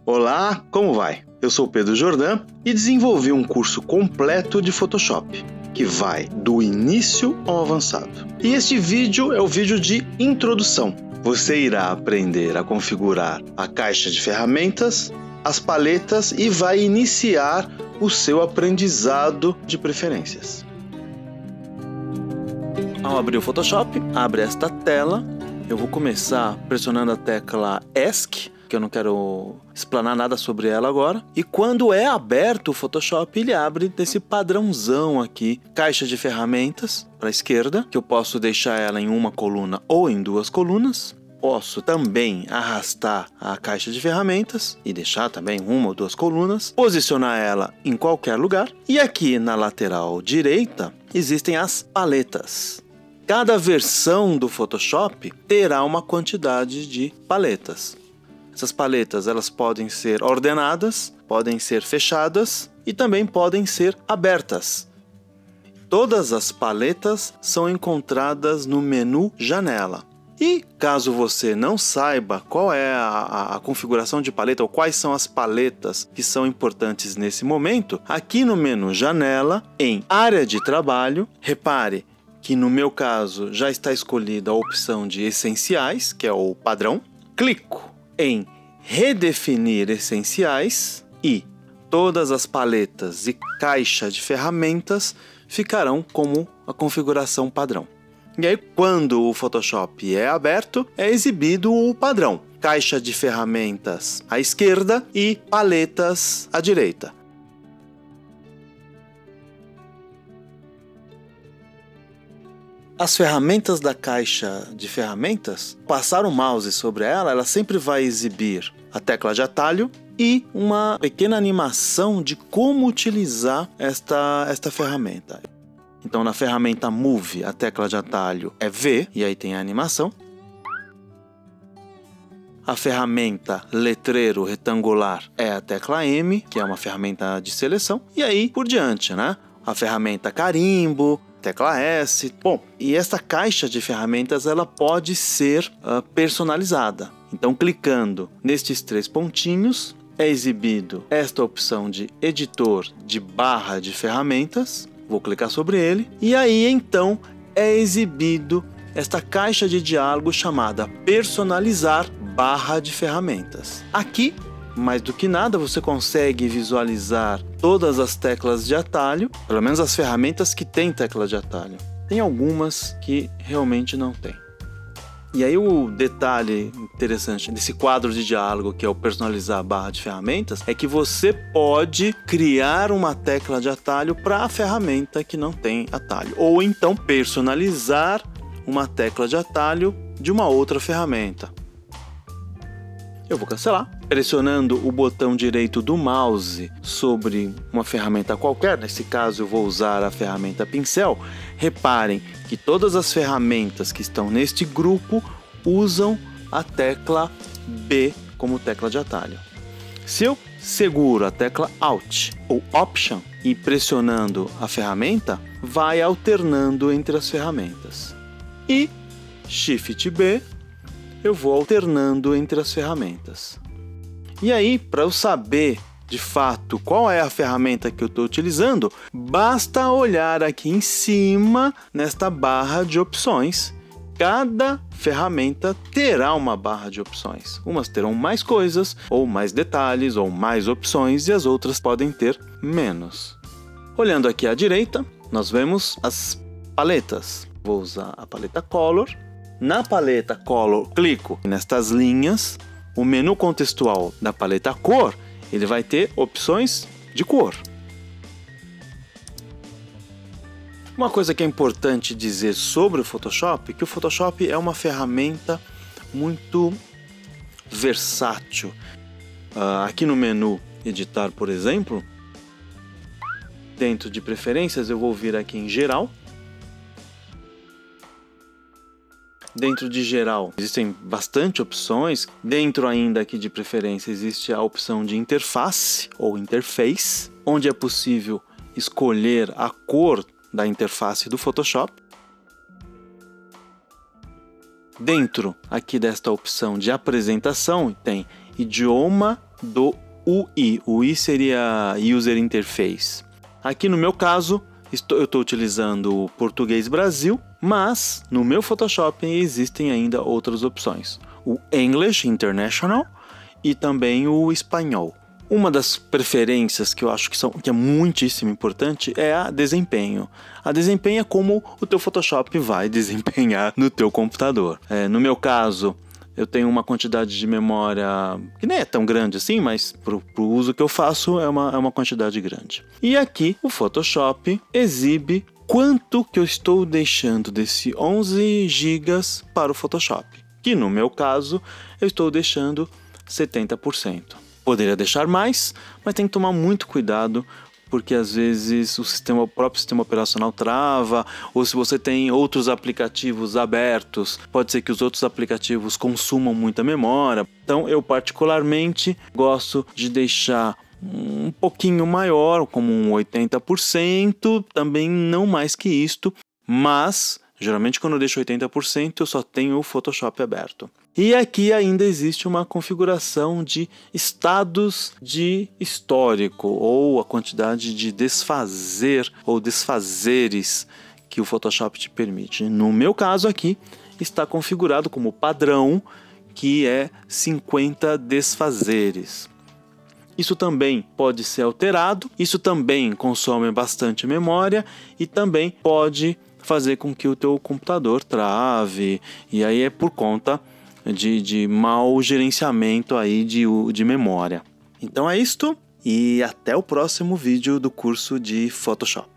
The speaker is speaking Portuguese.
Olá, como vai? Eu sou Pedro Jordan e desenvolvi um curso completo de Photoshop, que vai do início ao avançado. E este vídeo é o vídeo de introdução. Você irá aprender a configurar a caixa de ferramentas, as paletas e vai iniciar o seu aprendizado de preferências. Ao abrir o Photoshop, abre esta tela. Eu vou começar pressionando a tecla ESC, que eu não quero explanar nada sobre ela agora. E quando é aberto o Photoshop, ele abre desse padrãozão aqui, caixa de ferramentas para a esquerda, que eu posso deixar ela em uma coluna ou em duas colunas. Posso também arrastar a caixa de ferramentas e deixar também uma ou duas colunas, posicionar ela em qualquer lugar. E aqui na lateral direita existem as paletas. Cada versão do Photoshop terá uma quantidade de paletas. Essas paletas elas podem ser ordenadas, podem ser fechadas e também podem ser abertas. Todas as paletas são encontradas no menu Janela. E caso você não saiba qual é a configuração de paleta ou quais são as paletas que são importantes nesse momento, aqui no menu Janela, em Área de Trabalho, repare que no meu caso já está escolhida a opção de Essenciais, que é o padrão. Clico em Redefinir Essenciais e todas as paletas e caixa de ferramentas ficarão como a configuração padrão. E aí, quando o Photoshop é aberto, é exibido o padrão. Caixa de ferramentas à esquerda e paletas à direita. As ferramentas da caixa de ferramentas, passar o mouse sobre ela, ela sempre vai exibir a tecla de atalho e uma pequena animação de como utilizar esta ferramenta. Então, na ferramenta Move, a tecla de atalho é V, e aí tem a animação. A ferramenta Letreiro Retangular é a tecla M, que é uma ferramenta de seleção. E aí, por diante, né? A ferramenta Carimbo, tecla S. Bom, e esta caixa de ferramentas ela pode ser personalizada. Então, clicando nestes três pontinhos, é exibido esta opção de editor de barra de ferramentas. Vou clicar sobre ele e aí então é exibido esta caixa de diálogo chamada Personalizar barra de ferramentas. Aqui, mais do que nada, você consegue visualizar todas as teclas de atalho, pelo menos as ferramentas que têm tecla de atalho. Tem algumas que realmente não tem. E aí o detalhe interessante desse quadro de diálogo, que é o personalizar barra de ferramentas, é que você pode criar uma tecla de atalho para a ferramenta que não tem atalho. Ou então personalizar uma tecla de atalho de uma outra ferramenta. Eu vou cancelar. Pressionando o botão direito do mouse sobre uma ferramenta qualquer, nesse caso eu vou usar a ferramenta pincel, reparem que todas as ferramentas que estão neste grupo usam a tecla B como tecla de atalho. Se eu seguro a tecla Alt ou Option e pressionando a ferramenta, vai alternando entre as ferramentas. E Shift B, eu vou alternando entre as ferramentas. E aí, para eu saber de fato qual é a ferramenta que eu estou utilizando, basta olhar aqui em cima nesta barra de opções. Cada ferramenta terá uma barra de opções. Umas terão mais coisas, ou mais detalhes, ou mais opções, e as outras podem ter menos. Olhando aqui à direita, nós vemos as paletas. Vou usar a paleta Color. Na paleta Color, clico nestas linhas. O menu contextual da paleta Cor, ele vai ter opções de cor. Uma coisa que é importante dizer sobre o Photoshop é que o Photoshop é uma ferramenta muito versátil. Aqui no menu Editar, por exemplo, dentro de preferências eu vou vir aqui em Geral. Dentro de geral existem bastante opções. Dentro ainda aqui de preferência existe a opção de interface ou interface, onde é possível escolher a cor da interface do Photoshop. Dentro aqui desta opção de apresentação tem idioma do UI. O UI seria User Interface. Aqui no meu caso, eu estou utilizando o Português Brasil, mas no meu Photoshop existem ainda outras opções. O English International e também o Espanhol. Uma das preferências que eu acho que é muitíssimo importante é a desempenho. A desempenho é como o teu Photoshop vai desempenhar no teu computador. No meu caso, eu tenho uma quantidade de memória que nem é tão grande assim, mas para o uso que eu faço é uma quantidade grande. E aqui o Photoshop exibe quanto que eu estou deixando desse 11 GB para o Photoshop. Que no meu caso eu estou deixando 70%. Poderia deixar mais, mas tem que tomar muito cuidado, porque às vezes o próprio sistema operacional trava, ou se você tem outros aplicativos abertos, pode ser que os outros aplicativos consumam muita memória. Então eu particularmente gosto de deixar um pouquinho maior, como um 80%, também não mais que isto, mas geralmente quando eu deixo 80% eu só tenho o Photoshop aberto. E aqui ainda existe uma configuração de estados de histórico, ou a quantidade de desfazer ou desfazeres que o Photoshop te permite. No meu caso aqui está configurado como padrão, que é 50 desfazeres. Isso também pode ser alterado, isso também consome bastante memória e também pode fazer com que o teu computador trave, e aí é por conta de mau gerenciamento aí de memória. Então é isto, e até o próximo vídeo do curso de Photoshop.